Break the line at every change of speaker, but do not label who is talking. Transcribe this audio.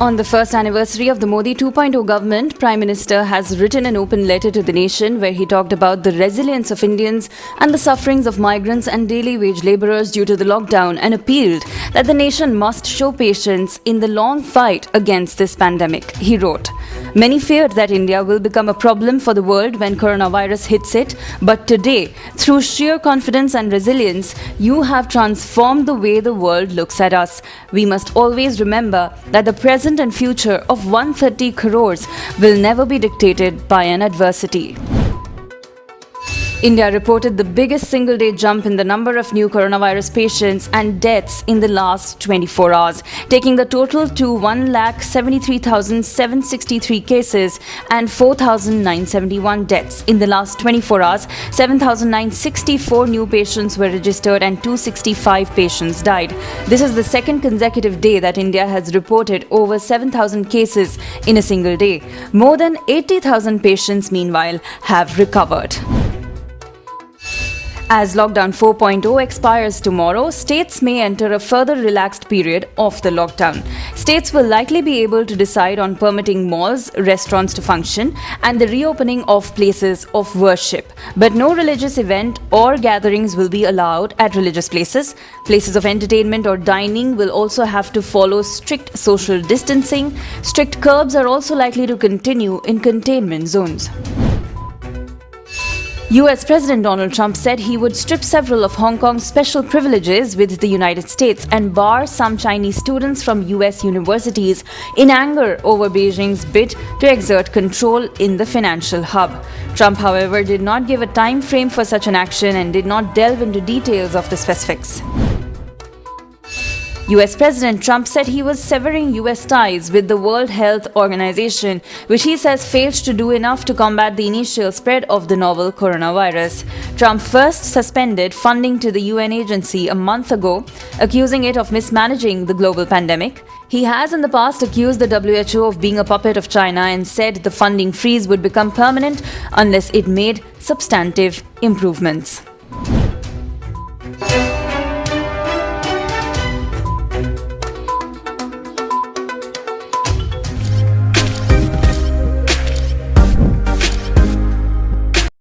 On the first anniversary of the Modi 2.0 government, Prime Minister has written an open letter to the nation where he talked about the resilience of Indians and the sufferings of migrants and daily wage labourers due to the lockdown and appealed that the nation must show patience in the long fight against this pandemic. He wrote, "Many feared that India will become a problem for the world when coronavirus hits it, but today, through sheer confidence and resilience, you have transformed the way the world looks at us. We must always remember that the present and future of 130 crores will never be dictated by an adversity." India reported the biggest single-day jump in the number of new coronavirus patients and deaths in the last 24 hours, taking the total to 1,73,763 cases and 4,971 deaths. In the last 24 hours, 7,964 new patients were registered and 265 patients died. This is the second consecutive day that India has reported over 7,000 cases in a single day. More than 80,000 patients, meanwhile, have recovered. As Lockdown 4.0 expires tomorrow, states may enter a further relaxed period of the lockdown. States will likely be able to decide on permitting malls, restaurants to function, and the reopening of places of worship. But no religious event or gatherings will be allowed at religious places. Places of entertainment or dining will also have to follow strict social distancing. Strict curbs are also likely to continue in containment zones. US President Donald Trump said he would strip several of Hong Kong's special privileges with the United States and bar some Chinese students from US universities in anger over Beijing's bid to exert control in the financial hub. Trump, however, did not give a time frame for such an action and did not delve into details of the specifics. US President Trump said he was severing US ties with the World Health Organization, which he says failed to do enough to combat the initial spread of the novel coronavirus. Trump first suspended funding to the UN agency a month ago, accusing it of mismanaging the global pandemic. He has in the past accused the WHO of being a puppet of China and said the funding freeze would become permanent unless it made substantive improvements.